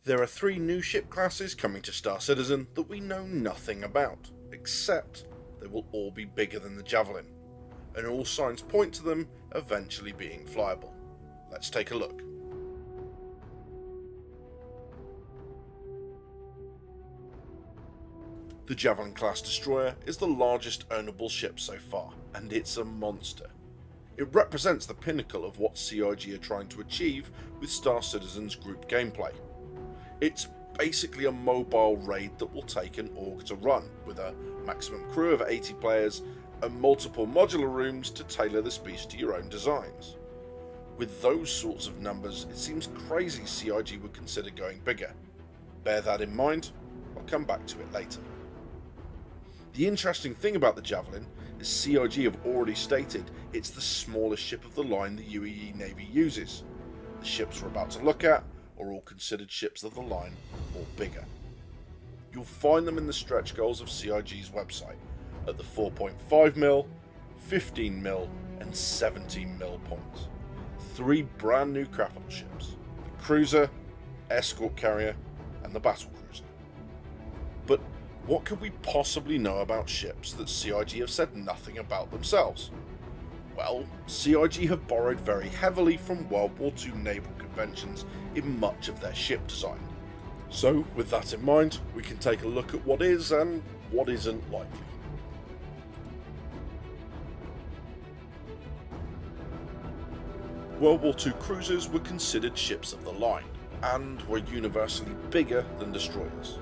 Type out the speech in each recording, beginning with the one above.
There are 3 new ship classes coming to Star Citizen that we know nothing about, except they will all be bigger than the Javelin, and all signs point to them eventually being flyable. Let's take a look. The Javelin class destroyer is the largest ownable ship so far, and it's a monster. It represents the pinnacle of what CIG are trying to achieve with Star Citizen's group gameplay. It's basically a mobile raid that will take an org to run, with a maximum crew of 80 players and multiple modular rooms to tailor this beast to your own designs. With those sorts of numbers, it seems crazy CIG would consider going bigger. Bear that in mind, I'll come back to it later. The interesting thing about the Javelin is CIG have already stated it's the smallest ship of the line the UAE Navy uses. The ships we're about to look at are all considered ships of the line or bigger. You'll find them in the stretch goals of CIG's website at the 4.5mm, 15mm and 17mm points. 3 brand new capital ships, the Cruiser, Escort Carrier and the Battlecruiser. But what could we possibly know about ships that CIG have said nothing about themselves? Well, CIG have borrowed very heavily from World War II naval conventions in much of their ship design. So, with that in mind, we can take a look at what is and what isn't likely. World War II cruisers were considered ships of the line, and were universally bigger than destroyers.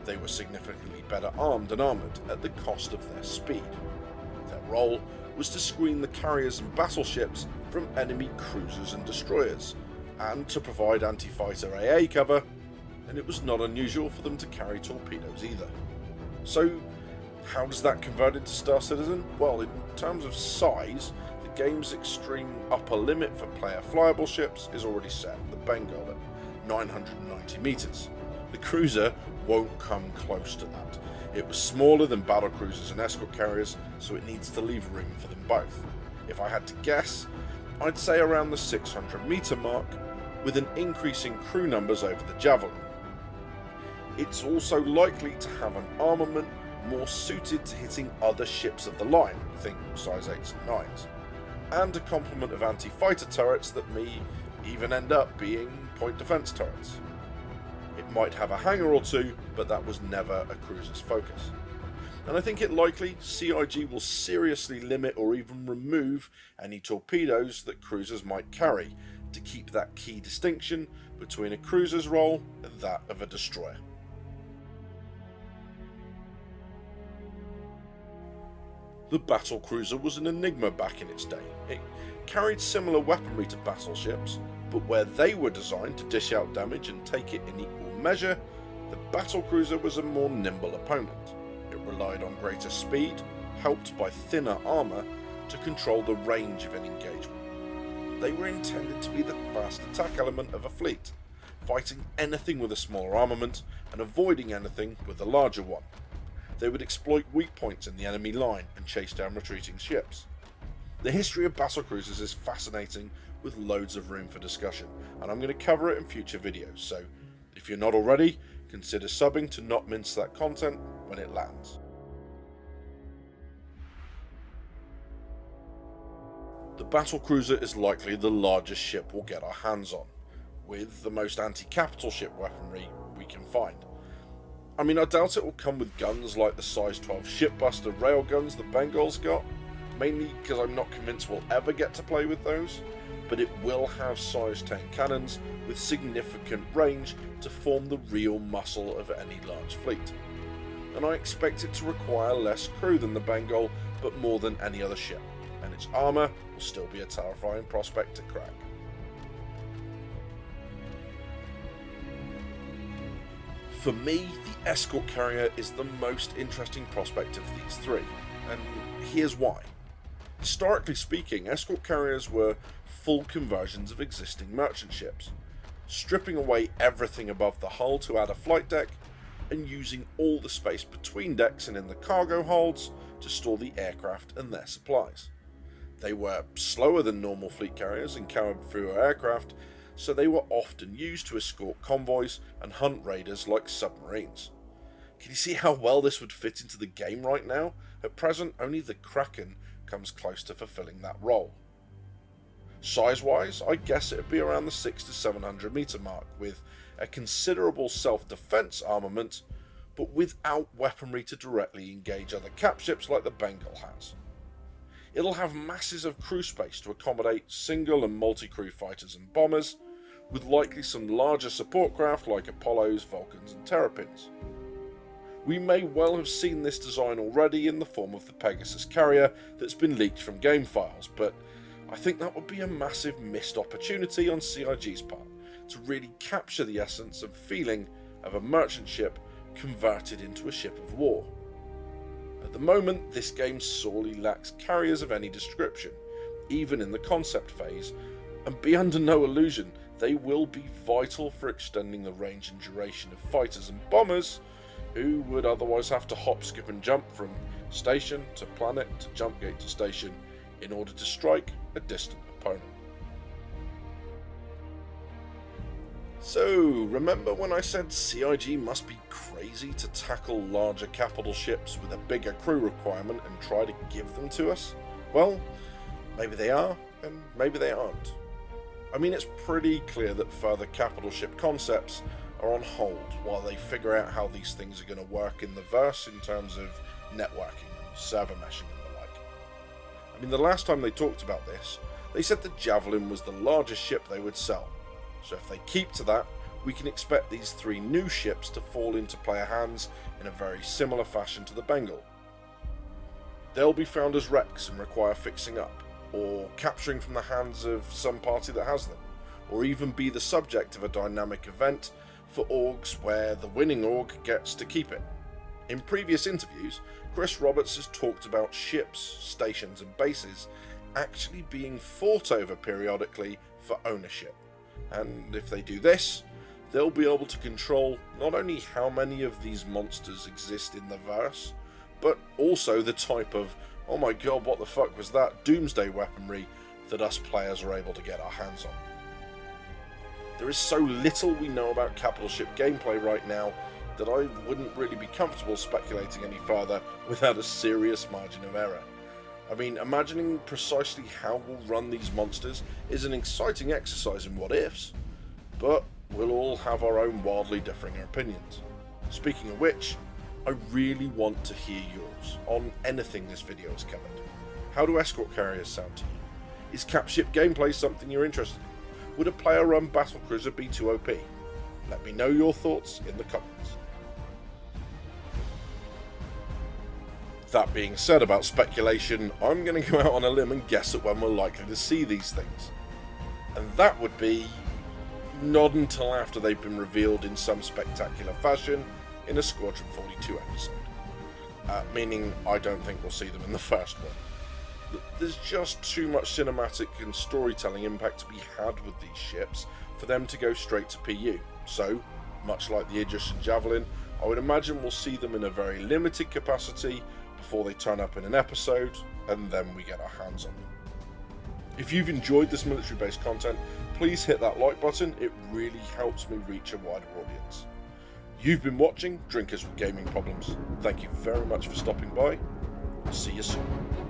They were significantly better armed and armoured at the cost of their speed. Their role was to screen the carriers and battleships from enemy cruisers and destroyers, and to provide anti-fighter AA cover, and it was not unusual for them to carry torpedoes either. So, how does that convert into Star Citizen? Well, in terms of size, the game's extreme upper limit for player flyable ships is already set, the Bengal at 990 metres. The Cruiser won't come close to that. It was smaller than Battlecruisers and Escort Carriers, so it needs to leave room for them both. If I had to guess, I'd say around the 600 metre mark, with an increase in crew numbers over the Javelin. It's also likely to have an armament more suited to hitting other ships of the line, think size 8s and 9s, and a complement of anti-fighter turrets that may even end up being point defence turrets. It might have a hangar or 2, but that was never a cruiser's focus. And I think it likely CIG will seriously limit or even remove any torpedoes that cruisers might carry to keep that key distinction between a cruiser's role and that of a destroyer. The Battlecruiser was an enigma back in its day. It carried similar weaponry to battleships, but where they were designed to dish out damage and take it in equal measure, the Battlecruiser was a more nimble opponent. It relied on greater speed, helped by thinner armour, to control the range of an engagement. They were intended to be the fast attack element of a fleet, fighting anything with a smaller armament and avoiding anything with a larger one. They would exploit weak points in the enemy line and chase down retreating ships. The history of battlecruisers is fascinating, with loads of room for discussion, and I'm going to cover it in future videos, so if you're not already, consider subbing to not mince that content when it lands. The Battlecruiser is likely the largest ship we'll get our hands on, with the most anti-capital ship weaponry we can find. I mean, I doubt it will come with guns like the size 12 shipbuster railguns the Bengal's got, mainly because I'm not convinced we'll ever get to play with those, but it will have size 10 cannons with significant range to form the real muscle of any large fleet. And I expect it to require less crew than the Bengal, but more than any other ship, and its armour will still be a terrifying prospect to crack. For me, the Escort Carrier is the most interesting prospect of these 3, and here's why. Historically speaking, escort carriers were full conversions of existing merchant ships, stripping away everything above the hull to add a flight deck, and using all the space between decks and in the cargo holds to store the aircraft and their supplies. They were slower than normal fleet carriers and carried fewer aircraft, so they were often used to escort convoys and hunt raiders like submarines. Can you see how well this would fit into the game right now? At present, only the Kraken comes close to fulfilling that role. Size-wise, I guess it would be around the 600 to 700 metre mark, with a considerable self-defence armament, but without weaponry to directly engage other cap ships like the Bengal has. It'll have masses of crew space to accommodate single and multi-crew fighters and bombers, with likely some larger support craft like Apollos, Vulcans and Terrapins. We may well have seen this design already in the form of the Pegasus carrier that's been leaked from game files, but I think that would be a massive missed opportunity on CIG's part to really capture the essence and feeling of a merchant ship converted into a ship of war. At the moment, this game sorely lacks carriers of any description, even in the concept phase, and be under no illusion, they will be vital for extending the range and duration of fighters and bombers who would otherwise have to hop, skip and jump from station to planet to jump gate to station in order to strike a distant opponent. So, remember when I said CIG must be crazy to tackle larger capital ships with a bigger crew requirement and try to give them to us? Well, maybe they are, and maybe they aren't. I mean, it's pretty clear that further capital ship concepts are on hold while they figure out how these things are going to work in the verse in terms of networking, server meshing and the like. I mean, the last time they talked about this, they said the Javelin was the largest ship they would sell. So if they keep to that, we can expect these 3 new ships to fall into player hands in a very similar fashion to the Bengal. They'll be found as wrecks and require fixing up, or capturing from the hands of some party that has them, or even be the subject of a dynamic event for orgs where the winning org gets to keep it. In previous interviews, Chris Roberts has talked about ships, stations and bases actually being fought over periodically for ownership. And if they do this, they'll be able to control not only how many of these monsters exist in the verse, but also the type of, oh my god, what the fuck was that, doomsday weaponry that us players are able to get our hands on. There is so little we know about capital ship gameplay right now that I wouldn't really be comfortable speculating any further without a serious margin of error. I mean, imagining precisely how we'll run these monsters is an exciting exercise in what ifs, but we'll all have our own wildly differing opinions. Speaking of which, I really want to hear yours on anything this video has covered. How do escort carriers sound to you? Is cap ship gameplay something you're interested in? Would a player-run Battlecruiser be too OP? Let me know your thoughts in the comments. That being said about speculation, I'm going to go out on a limb and guess at when we're likely to see these things. And that would be not until after they've been revealed in some spectacular fashion in a Squadron 42 episode. Meaning I don't think we'll see them in the first one. There's just too much cinematic and storytelling impact to be had with these ships for them to go straight to PU. So, much like the Idris and Javelin, I would imagine we'll see them in a very limited capacity before they turn up in an episode, and then we get our hands on them. If you've enjoyed this military-based content, please hit that like button, it really helps me reach a wider audience. You've been watching Drinkers with Gaming Problems. Thank you very much for stopping by. See you soon.